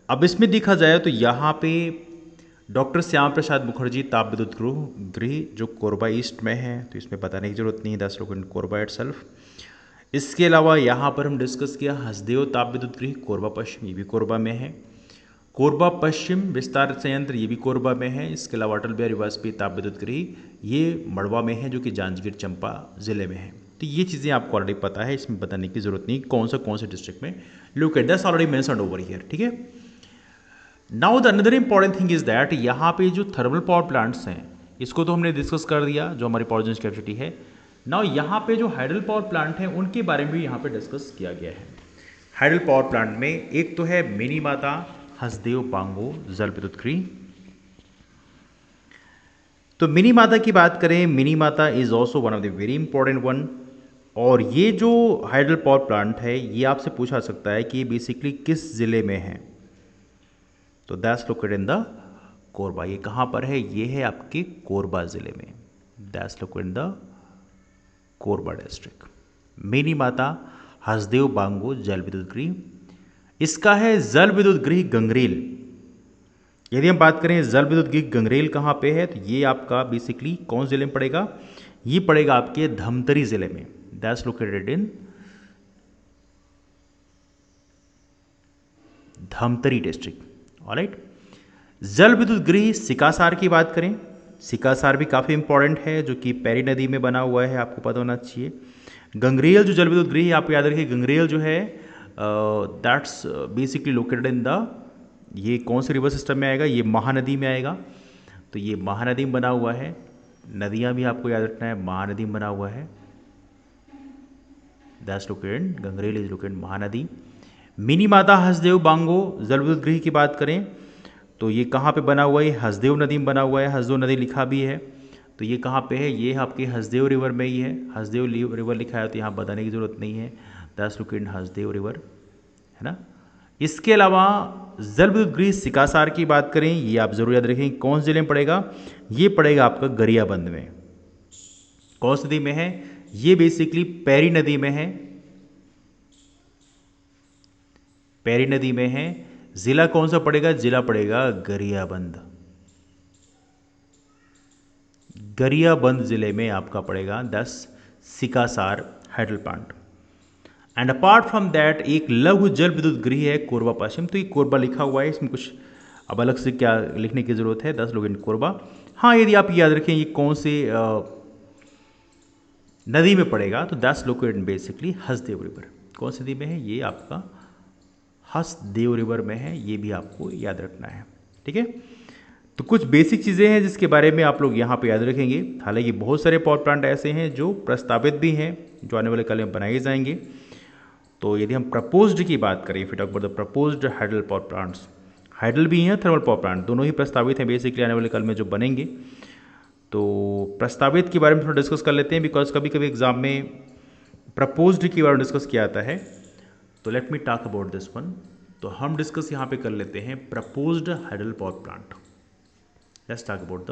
अब इसमें देखा जाए तो यहाँ पे डॉक्टर श्यामा प्रसाद मुखर्जी ताप विद्युत गृह जो कोरबा ईस्ट में है, तो इसमें बताने की जरूरत नहीं है, that's located in Korba itself. इसके अलावा यहाँ पर हम डिस्कस किया हसदेव ताप विद्युत गृह कोरबा पश्चिम, ये भी कोरबा में है। कोरबा पश्चिम विस्तार संयंत्र ये भी कोरबा में है। इसके अलावा अटल बिहारी वाजपेयी ताप विद्युत गृह ये मड़वा में है जो कि जांजगीर चंपा जिले में है। तो ये चीज़ें आपको ऑलरेडी पता है, इसमें बताने की जरूरत नहीं कौन से डिस्ट्रिक्ट में located, that's already mentioned over here. ठीक है, now the another important thing is that यहाँ पे जो थर्मल पावर प्लांट्स हैं इसको तो हमने डिस्कस कर दिया जो हमारी पावर जनरेशन कैपेसिटी है। नाउ यहाँ पे जो हाइडल पावर प्लांट हैं उनके बारे में भी यहाँ पे डिस्कस किया गया है। हाइडल पावर प्लांट में एक तो है मिनी माता हसदेव बांगो जल विद्युत गृह। तो मिनी माता की बात करें, मिनी माता is also one of the very important one. और ये जो हाइडल पावर प्लांट है ये आपसे पूछा सकता है कि बेसिकली किस जिले में है, तो that's located in the Korba. ये कहाँ पर है, ये है आपके कोरबा जिले में, that's located in the Korba district. Mini माता हसदेव बांगो जल विद्युत गृह, इसका है जल विद्युत गृह गंगरेल। यदि हम बात करें जल विद्युत गृह गंगरेल कहाँ पे है, तो ये आपका बेसिकली कौन जिले में पड़ेगा, ये पड़ेगा आपके धमतरी जिले में, that's located in Dhamtari district. Alright, जल विद्युत गृह सिकासार की बात करें, सिकासार भी काफ़ी इंपॉर्टेंट है जो कि पैरी नदी में बना हुआ है, आपको पता होना चाहिए। गंगरेल जो जल विद्युत गृह है आपको याद रखिए, गंगरेल जो है that's basically located in the, ये कौन से रिवर सिस्टम में आएगा, ये महानदी में आएगा। तो ये महानदी में बना हुआ है, नदियाँ भी आपको याद रखना है, महानदी में बना हुआ है, that's located Gangrel is located Mahanadi. Mini माता हसदेव बांगो जल विद्युत गृह की बात करें तो ये कहाँ पे बना हुआ है, हसदेव नदी में बना हुआ है, हसदेव नदी लिखा भी है। तो ये कहाँ पे है, ये आपके हसदेव रिवर में ही है, हसदेव रिवर लिखा है तो यहाँ बताने की ज़रूरत नहीं है, दैट्स लोकेटेड हसदेव रिवर, है ना। इसके अलावा जल विद्युत गृह सिकासार की बात करें, ये आप जरूर याद रखें कौन जिले में पड़ेगा, ये पड़ेगा आपका गरियाबंद में। कौन सी नदी में है, ये बेसिकली पैरी नदी में है, पैरी नदी में है। जिला कौन सा पड़ेगा, जिला पड़ेगा गरियाबंद, गरियाबंद जिले में आपका पड़ेगा 10 Sikasar hydel plant. And apart from that एक लघु जल विद्युत गृह है कोरबा पश्चिम, तो ये कोरबा लिखा हुआ है, इसमें कुछ अब अलग से क्या लिखने की जरूरत है, 10 लोग इन कोरबा। हाँ, यदि आप याद रखें ये कौन से नदी में पड़ेगा, तो 10 लोकेटेड बेसिकली हसदेव रिवर। कौन सी नदी में है, ये आपका हसदेव रिवर में है, ये भी आपको याद रखना है। ठीक है, तो कुछ बेसिक चीज़ें हैं जिसके बारे में आप लोग यहाँ पे याद रखेंगे। हालांकि बहुत सारे पावर प्लांट ऐसे हैं जो प्रस्तावित भी हैं, जो आने वाले कल में बनाए जाएंगे। तो यदि हम प्रपोज्ड की बात करें, फिर talk about the proposed hydel power plants, hydel भी हैं, थर्मल पावर प्लांट दोनों ही प्रस्तावित हैं बेसिकली आने वाले कल में जो बनेंगे। तो प्रस्तावित के बारे में थोड़ा डिस्कस कर लेते हैं, बिकॉज कभी कभी एग्जाम में प्रपोज्ड के बारे में डिस्कस किया जाता है। तो let me talk about this one. तो हम डिस्कस यहाँ पे कर लेते हैं proposed hydel power plant. Let's talk about the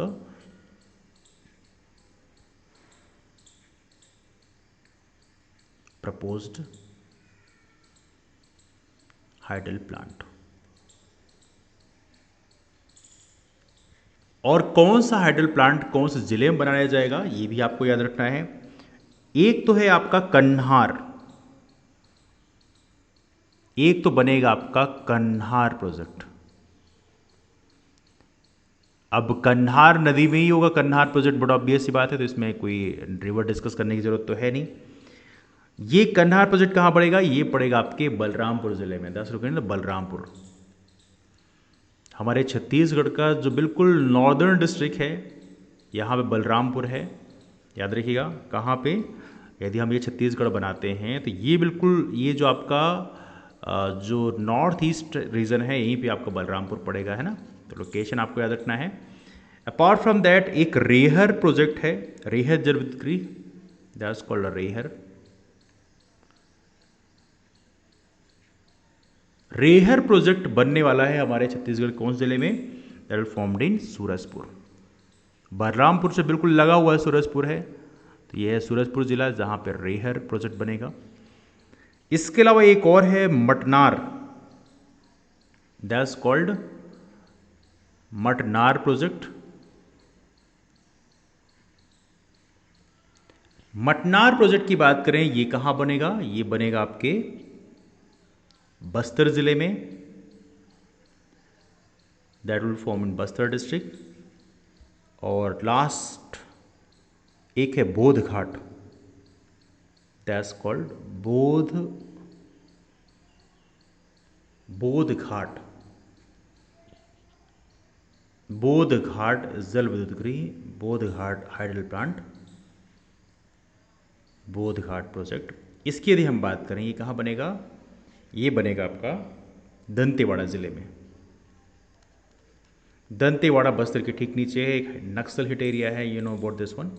proposed hydel plant. और कौन सा हाइडल प्लांट कौन से जिले में बनाया जाएगा ये भी आपको याद रखना है। एक तो है आपका कन्हार, एक तो बनेगा आपका कन्हार प्रोजेक्ट, अब कन्हार नदी में ही होगा, कन्हार प्रोजेक्ट बड़ा ऑब्वियस सी बात है, तो इसमें कोई रिवर डिस्कस करने की ज़रूरत तो है नहीं। ये कन्हार प्रोजेक्ट कहाँ पड़ेगा? ये पड़ेगा आपके बलरामपुर ज़िले में। 10 रुपये ना, बलरामपुर हमारे छत्तीसगढ़ का जो बिल्कुल नॉर्दर्न डिस्ट्रिक्ट है, यहाँ पे बलरामपुर है। याद रखिएगा कहाँ पे, यदि हम ये छत्तीसगढ़ बनाते हैं तो ये बिल्कुल ये जो आपका जो नॉर्थ ईस्ट रीजन है यहीं पे आपका बलरामपुर पड़ेगा, है ना। तो लोकेशन आपको याद रखना है। अपार्ट फ्रॉम दैट एक रेहर प्रोजेक्ट है, रेहर जल विद्युत गृह, that's called Rehar. Rehar project बनने वाला है हमारे छत्तीसगढ़ कौन से जिले में? That will formed in Surajpur. Balrampur से बिल्कुल लगा हुआ है सूरजपुर है, तो यह है सूरजपुर जिला जहां पर रेहर प्रोजेक्ट बनेगा। इसके अलावा एक और है Matnar, that's called Matnar project. Matnar project की बात करें, ये कहां बनेगा? ये बनेगा आपके बस्तर जिले में, that will form in Bastar district. और लास्ट एक है बोध घाट, दैट्स कॉल्ड बोध घाट। बोध घाट जल विद्युत गृह, Bodh Ghat hydel plant, Bodh Ghat project. इसकी यदि हम बात करें, ये कहाँ बनेगा? ये बनेगा आपका दंतेवाड़ा जिले में। दंतेवाड़ा बस्तर के ठीक नीचे है, एक नक्सल हिट एरिया है, you know about this one.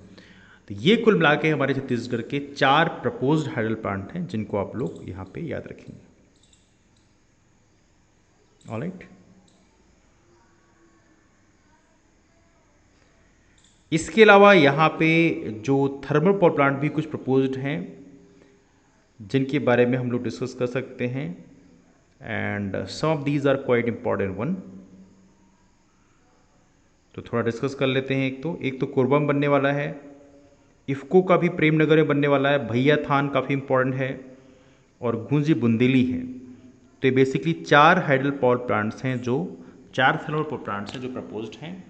तो ये कुल मिला के हमारे छत्तीसगढ़ के 4 प्रपोज्ड हाइडल प्लांट हैं जिनको आप लोग यहाँ पे याद रखेंगे। ऑलराइट, इसके अलावा यहाँ पे जो थर्मल पावर प्लांट भी कुछ प्रपोज्ड हैं जिनके बारे में हम लोग डिस्कस कर सकते हैं, and some of these are quite important one. तो थोड़ा डिस्कस कर लेते हैं। एक तो कोरबा में बनने वाला है, इफ्को का भी प्रेमनगर में बनने वाला है, भैया थान काफ़ी इंपॉर्टेंट है, और गूंजी बुंदेली है। तो ये बेसिकली 4 हाइडल पावर प्लांट्स हैं, जो 4 थर्मल पावर प्लांट्स हैं जो प्रपोज्ड हैं।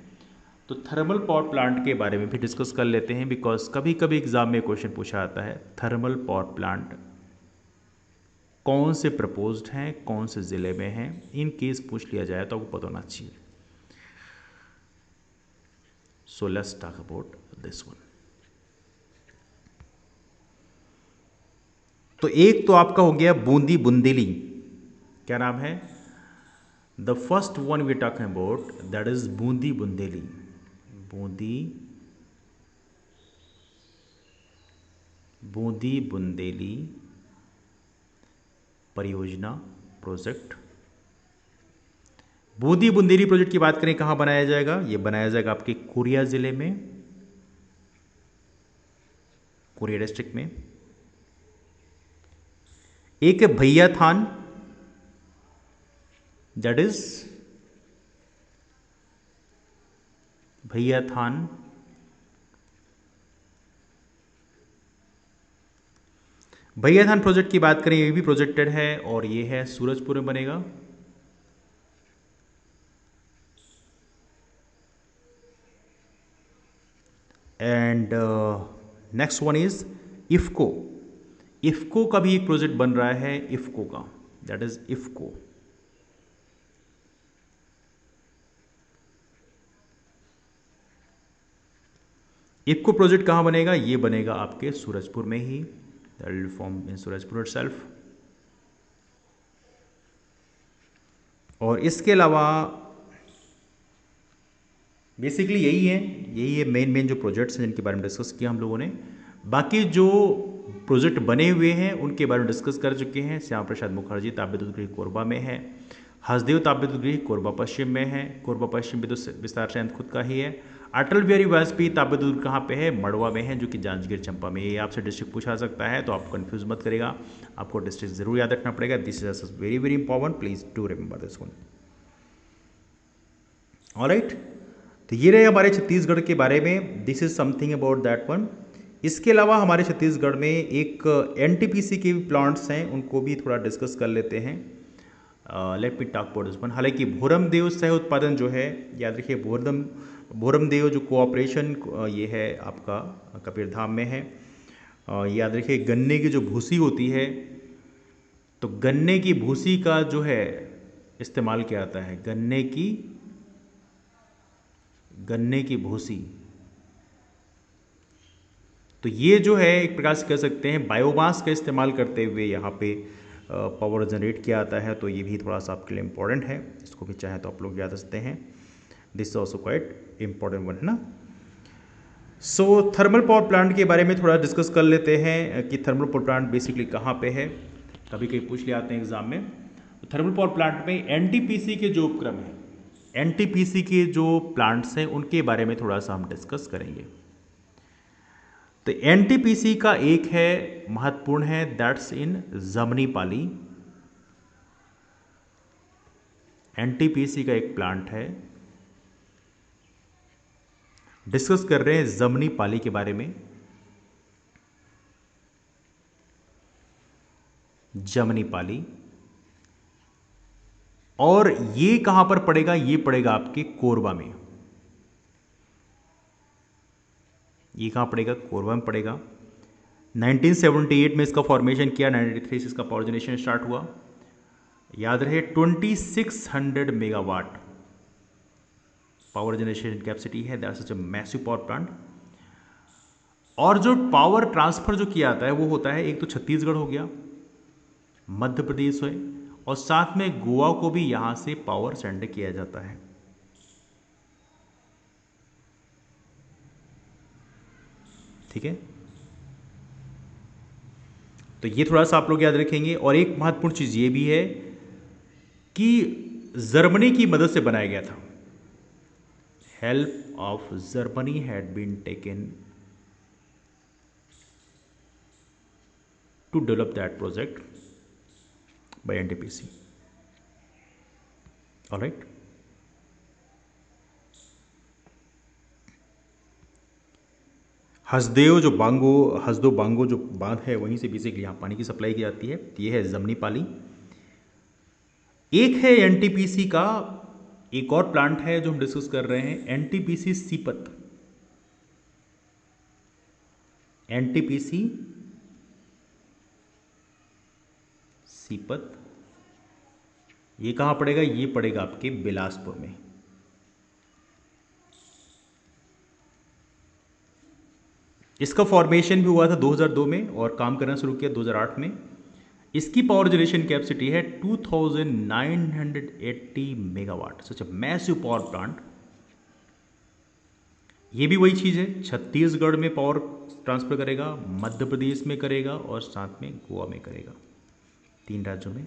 तो थर्मल पावर प्लांट के बारे में भी डिस्कस कर लेते हैं, बिकॉज कभी कभी एग्जाम में क्वेश्चन पूछा आता है थर्मल पावर प्लांट कौन से प्रपोज्ड हैं, कौन से ज़िले में हैं। इन केस पूछ लिया जाए तो आपको पता होना चाहिए। So let's talk about this one. तो एक तो आपका हो गया बूंदी बुंदेली, क्या नाम है? The first one we talking about that is Bundi Bundeli, Bundi Bundeli परियोजना प्रोजेक्ट। बूंदी बुंदेली प्रोजेक्ट की बात करें कहां बनाया जाएगा? ये बनाया जाएगा आपके कोरिया जिले में, कोरिया डिस्ट्रिक्ट में। एक है भैया थान, दैट इज भैया थान। भैया थान प्रोजेक्ट की बात करें, ये भी प्रोजेक्टेड है और ये है सूरजपुर में बनेगा। And next one is IFFCO. IFFCO का भी एक प्रोजेक्ट बन रहा है, इफ्को का, that is IFFCO. IFFCO project कहां बनेगा? ये बनेगा आपके सूरजपुर में ही, that will form in Surajpur itself. और इसके अलावा बेसिकली यही है मेन जो प्रोजेक्ट्स हैं जिनके बारे में डिस्कस किया हम लोगों ने। बाकी जो प्रोजेक्ट बने हुए हैं उनके बारे में डिस्कस कर चुके हैं। श्यामा प्रसाद मुखर्जी तापविद्युत गृह कोरबा में है, हसदेव तापविद्युत गृह कोरबा पश्चिम में है, कोरबा पश्चिम विद्युत विस्तार संयंत्र खुद का ही है। अटल बिहारी वाजपेयी तापविद्युत गृह कहाँ पे है? मड़वा में है, जो कि जांजगीर चंपा में। ये आपसे डिस्ट्रिक्ट पूछा सकता है, तो आप कंफ्यूज मत करेगा, आपको डिस्ट्रिक्ट जरूर याद रखना पड़ेगा। This is very very important, please do remember this one. Alright, तो ये रहे हमारे छत्तीसगढ़ के बारे में, this is something about that one. इसके अलावा हमारे छत्तीसगढ़ में एक एनटीपीसी के भी प्लांट्स हैं, उनको भी थोड़ा डिस्कस कर लेते हैं। Late me talk about this one. हालांकि भोरमदेव सह उत्पादन जो है, याद रखिए भोरमदेव जो कोऑपरेशन ये है आपका कबीरधाम में है। याद रखिए गन्ने की जो भूसी होती है, तो गन्ने की भूसी का जो है इस्तेमाल किया जाता है, गन्ने की भूसी। तो ये जो है एक प्रकार से कह सकते हैं बायोमास का इस्तेमाल करते हुए यहाँ पे पावर जनरेट किया जाता है। तो ये भी थोड़ा सा आपके लिए इम्पोर्टेंट है, इसको भी चाहे तो आप लोग याद रखते हैं। This also quite important one है ना। सो थर्मल पावर प्लांट के बारे में थोड़ा डिस्कस कर लेते हैं कि थर्मल पावर प्लांट बेसिकली कहाँ पे है। कभी कभी पूछ ले आते हैं एग्जाम में। तो थर्मल पावर प्लांट में एनटीपीसी के जो उपक्रम हैं, एनटीपीसी के जो प्लांट्स हैं, उनके बारे में थोड़ा सा हम डिस्कस करेंगे। तो एनटीपीसी का एक है महत्वपूर्ण है, दैट्स इन जमनीपाली। एनटीपीसी का एक प्लांट है, डिस्कस कर रहे हैं जमनीपाली के बारे में। जमनीपाली, और ये कहां पर पड़ेगा? ये पड़ेगा आपके कोरबा में। ये कहां पड़ेगा? कोरबा में पड़ेगा। 1978 में इसका फॉर्मेशन किया, 1993 से इसका पावर जनरेशन स्टार्ट हुआ। याद रहे 2600 मेगावाट पावर जनरेशन कैपेसिटी है, that's such a massive power plant. और जो पावर ट्रांसफर जो किया जाता है वो होता है, एक तो छत्तीसगढ़ हो गया, मध्य प्रदेश है, और साथ में गोवा को भी यहां से पावर सेंड किया जाता है। ठीक है, तो ये थोड़ा सा आप लोग याद रखेंगे। और एक महत्वपूर्ण चीज ये भी है कि जर्मनी की मदद से बनाया गया था। Help of Germany had been taken to develop that project by NTPC. Alright, Hasdeo Bango जो बांध है, वहीं से बेसिकली यहाँ पानी की सप्लाई की जाती है। ये है जमनीपाली। एक है एनटीपीसी का एक और प्लांट है जो हम डिस्कस कर रहे हैं, एनटीपीसी सीपत। एनटीपीसी सीपत, ये कहां पड़ेगा? ये पड़ेगा आपके बिलासपुर में। इसका फॉर्मेशन भी हुआ था 2002 में और काम करना शुरू किया 2008 में। इसकी पावर जनरेशन कैपेसिटी है 2980 megawatt, such a massive power plant. ये भी वही चीज़ है, छत्तीसगढ़ में पावर ट्रांसफर करेगा, मध्य प्रदेश में करेगा और साथ में गोवा में करेगा। 3 राज्यों में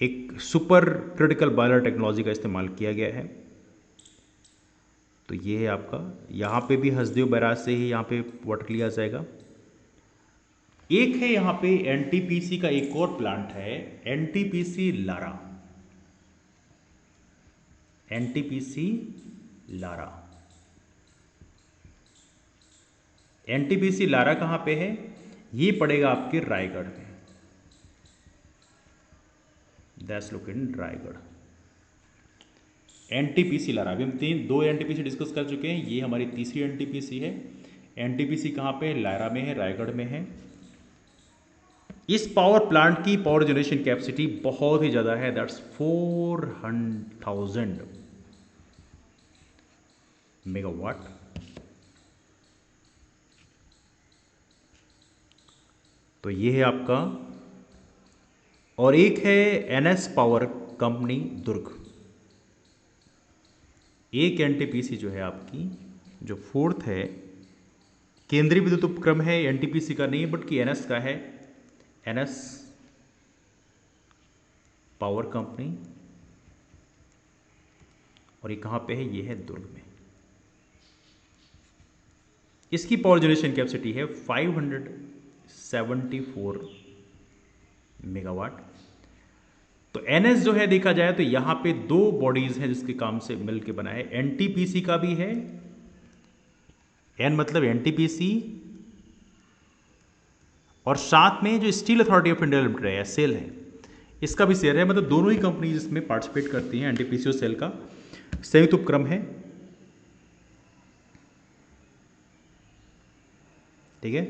एक सुपर क्रिटिकल बॉयलर टेक्नोलॉजी का इस्तेमाल किया गया है। तो ये है आपका, यहाँ पे भी हसदेव बैराज से ही यहाँ पे वाटर लिया जाएगा। एक है यहाँ पे एनटीपीसी का एक और प्लांट है, NTPC Lara. NTPC Lara, NTPC Lara कहाँ पे है? ये पड़ेगा आपके रायगढ़ में। That's located in Raigarh. NTPC Lara, अभी हम 2 एनटीपीसी डिस्कस कर चुके हैं, ये हमारी तीसरी एनटीपीसी है। एनटीपीसी कहाँ पे? लारा में है, रायगढ़ में है। इस पावर प्लांट की पावर जनरेशन कैपेसिटी बहुत ही ज़्यादा है, दैट्स 400,000 मेगावाट। तो ये है आपका। और एक है एनएस पावर कंपनी दुर्ग। एक एनटीपीसी जो है आपकी, जो 4th है, केंद्रीय विद्युत उपक्रम है, एनटीपीसी का नहीं है बट कि एनएस का है, एनएस पावर कंपनी। और ये कहाँ पे है? ये है दुर्ग में। इसकी पावर जनरेशन कैपेसिटी है 574 मेगावाट। तो एनएस जो है देखा जाए तो यहां पे 2 बॉडीज हैं जिसके काम से मिलकर बना है। एनटीपीसी का भी है, एन मतलब एनटीपीसी, और साथ में जो steel authority of India limited है, सेल है, इसका भी शेयर है, मतलब दोनों ही कंपनीज इसमें पार्टिसिपेट करती हैं। एनटीपीसी और सेल का संयुक्त उपक्रम है, ठीक है।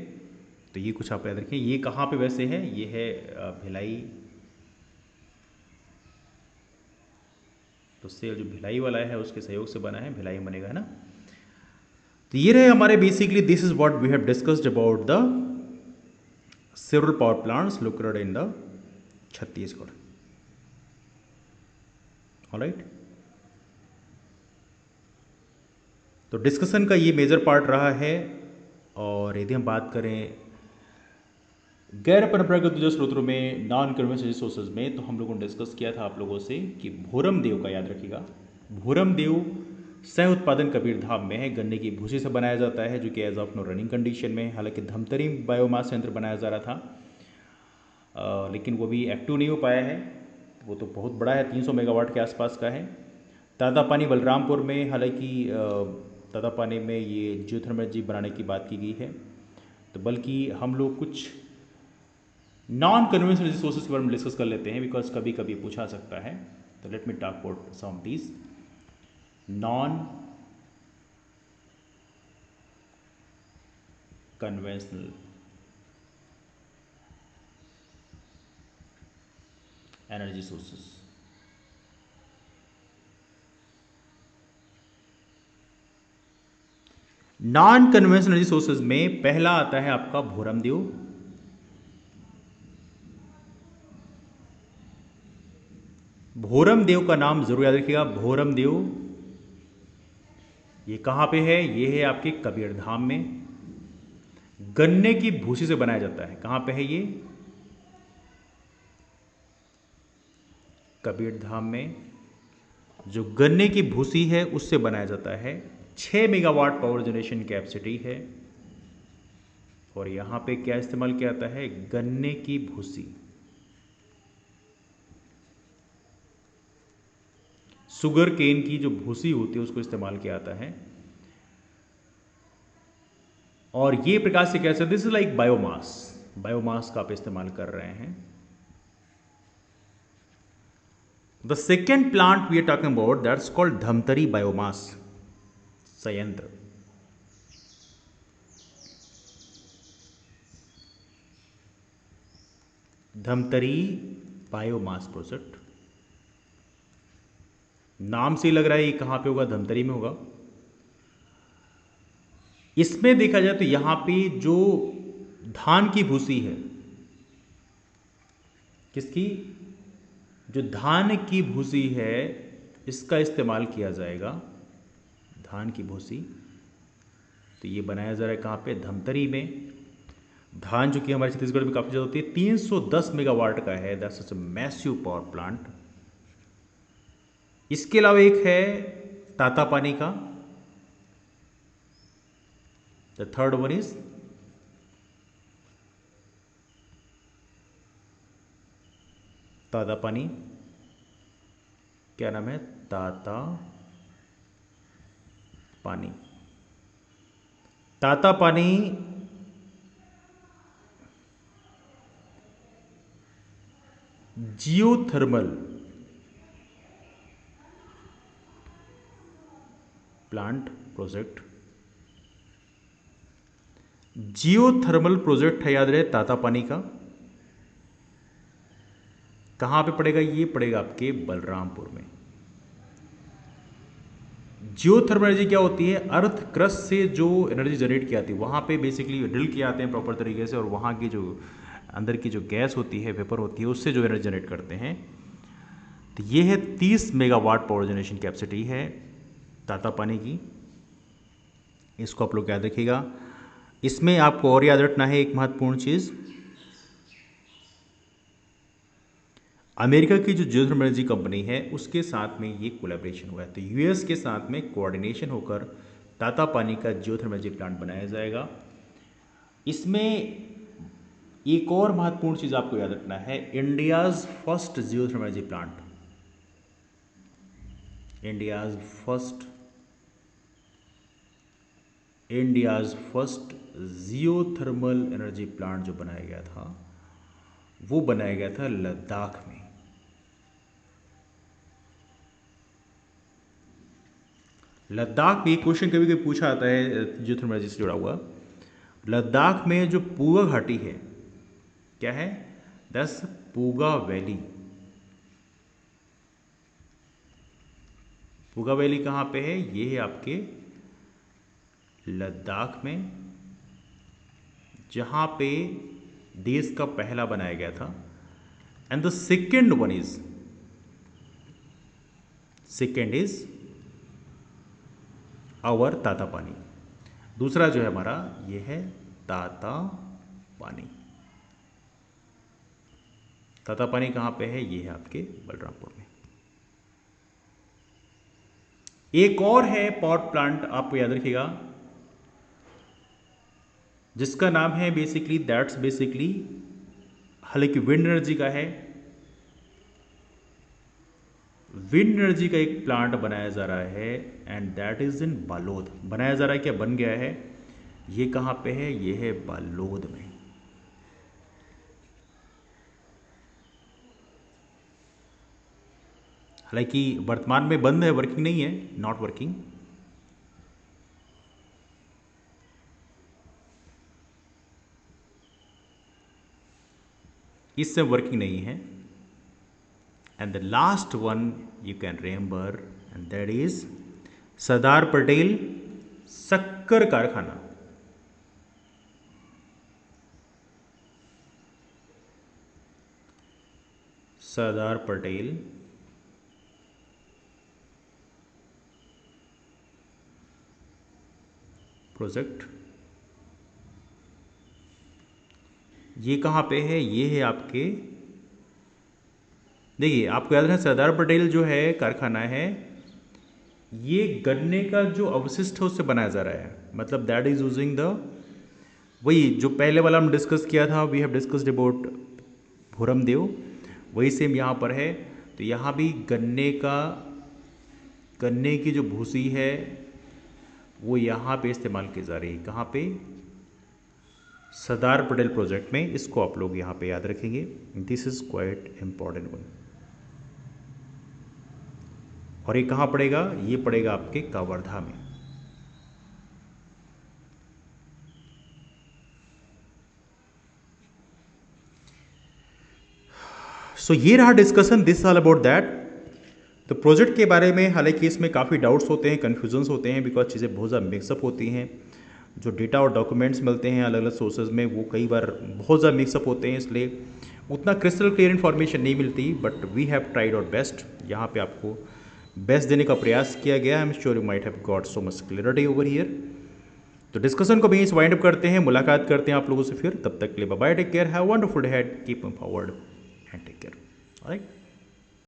तो ये कुछ आप याद रखें। ये कहाँ पे वैसे है, ये है भिलाई। तो सेल जो भिलाई वाला है उसके सहयोग से बना है, भिलाई बनेगा, है ना। तो ये रहे हमारे basically, this is what we have discussed about the several power plants located in the Chhattisgarh. Alright, तो डिस्कशन का ये मेजर पार्ट रहा है। और यदि हम बात करें गैर परंपरागत ऊर्जा स्रोतों में, नॉन कन्वेंशनल रिसोर्सेज में, तो हम लोगों ने डिस्कस किया था आप लोगों से कि भोरम देव का याद रखिएगा। भोरम देव सह उत्पादन कबीरधाम में है, गन्ने की भूसी से बनाया जाता है, जो कि as of no running condition में। हालांकि धमतरी बायोमास संयंत्र बनाया जा रहा था, लेकिन वो भी एक्टिव नहीं हो पाया है। वो तो बहुत बड़ा है, 300 मेगावाट के आसपास का है। तातापानी बलरामपुर में, हालांकि तातापानी में ये जियोथर्मल एनर्जी बनाने की बात की गई है। तो बल्कि हम लोग कुछ नॉन कन्वेंशनल रिसोर्सेज के बारे में डिस्कस कर लेते हैं, बिकॉज कभी कभी पूछा सकता है। तो let me talk about some these non conventional energy sources. Non conventional energy sources में पहला आता है आपका भोरम देव। भोरम देव का नाम जरूर याद रखिएगा, भोरम देव। ये कहां पे है, ये है आपके कबीरधाम में। गन्ने की भूसी से बनाया जाता है। कहां पे है ये, कबीरधाम में। जो गन्ने की भूसी है उससे बनाया जाता है। 6 मेगावाट पावर जनरेशन कैपेसिटी है। और यहां पे क्या इस्तेमाल किया जाता है, गन्ने की भूसी। शुगर केन की जो भूसी होती है उसको इस्तेमाल किया जाता है। और ये प्रकार से कैसे, this is like biomass. Biomass का आप इस्तेमाल कर रहे हैं। The second plant we are talking about, that's called Dhamtari biomass संयंत्र। धमतरी बायोमास प्रोजेक्ट, नाम से ही लग रहा है ये कहां पे होगा, धमतरी में होगा। इसमें देखा जाए तो यहां पे जो धान की भूसी है, किसकी, जो धान की भूसी है, इसका इस्तेमाल किया जाएगा। धान की भूसी, तो ये बनाया जा रहा है कहां पे, धमतरी में। धान जो कि हमारे छत्तीसगढ़ में काफी ज्यादा होती है, 310 मेगावाट का है, that's such a massive power plant. इसके अलावा एक है तातापानी का, the third one is Tatapani. क्या नाम है, Tatapani. Tatapani geothermal plant project, geothermal project है, याद रहे, तातापानी का। कहां पे पड़ेगा, ये पड़ेगा आपके बलरामपुर में। जियोथर्मल एनर्जी क्या होती है, अर्थ क्रस्ट से जो एनर्जी जनरेट की जाती है, वहां पे बेसिकली ड्रिल किए जाते हैं प्रॉपर तरीके से, और वहां की जो अंदर की जो गैस होती है, वेपर होती है, उससे जो एनर्जी जनरेट करते हैं। तो ये है 30 मेगावाट पावर जनरेशन कैपेसिटी है तातापानी की। इसको आप लोग याद रखिएगा। इसमें आपको और याद रखना है एक महत्वपूर्ण चीज, अमेरिका की जो जियोथर्मल एनर्जी कंपनी है उसके साथ में ये कोलैबोरेशन हुआ है। तो यूएस के साथ में कोऑर्डिनेशन होकर तातापानी का जियोथर्मल एनर्जी प्लांट बनाया जाएगा। इसमें एक और महत्वपूर्ण चीज आपको याद रखना है, India's first geothermal energy plant, India's first geothermal energy plant जो बनाया गया था, वो बनाया गया था लद्दाख में। लद्दाख में, क्वेश्चन कभी कभी पूछा आता है जियोथर्मोलॉजी से जुड़ा हुआ, लद्दाख में जो पूगा घाटी है क्या है, दस पूगा वैली। पूगा वैली कहाँ पे है, ये है आपके लद्दाख में, जहाँ पे देश का पहला बनाया गया था। And the second is our Tatapani. दूसरा जो है हमारा ये है ताता पानी। ताता पानी कहाँ पे है, ये है आपके बलरामपुर में। एक और है पॉट प्लांट, आपको याद रखिएगा, जिसका नाम है दैट्स बेसिकली, हालांकि विंड एनर्जी का है, विंड एनर्जी का एक प्लांट बनाया जा रहा है and that is in Balod. बनाया जा रहा है क्या, बन गया है, ये कहाँ पे है, ये है बालोद में। हालांकि वर्तमान में बंद है, वर्किंग नहीं है, नॉट वर्किंग। इस समय वर्किंग नहीं है। And the last one you can remember and that is Sardar Patel शक्कर कारखाना। सरदार पटेल प्रोजेक्ट, ये कहाँ पे है, ये है आपके, देखिए आपको याद है सरदार पटेल जो है कारखाना है, ये गन्ने का जो अवशिष्ट है उससे बनाया जा रहा है, मतलब दैट इज यूजिंग द, वही जो पहले वाला हम डिस्कस किया था, वी हैव डिस्कस्ड अबाउट भूरमदेव, वही सेम यहाँ पर है। तो यहाँ भी गन्ने की जो भूसी है वो यहाँ पे इस्तेमाल की जा रही है, कहाँ पे, सरदार पटेल प्रोजेक्ट में। इसको आप लोग यहाँ पे याद रखेंगे, this is quite important one. और ये कहाँ पड़ेगा, ये पड़ेगा आपके कवर्धा में। सो ये रहा discussion, this all about that. तो प्रोजेक्ट के बारे में हालांकि इसमें काफ़ी डाउट्स होते हैं, कन्फ्यूजन्स होते हैं, बिकॉज चीज़ें बहुत ज़्यादा मिक्सअप होती हैं। जो डेटा और डॉक्यूमेंट्स मिलते हैं अलग अलग सोर्सेज में, वो कई बार बहुत ज़्यादा मिक्सअप होते हैं, इसलिए उतना क्रिस्टल क्लियर इन्फॉर्मेशन नहीं मिलती। But we have tried our best, यहाँ पे आपको बेस्ट देने का प्रयास किया गया। I am sure you might have got so much clarity over here. तो डिस्कशन को भी इस वाइंड अप करते हैं, मुलाकात करते हैं आप लोगों से फिर, तब तक के लिए bye bye, take care, have wonderful day ahead, keep moving forward and take care, alright.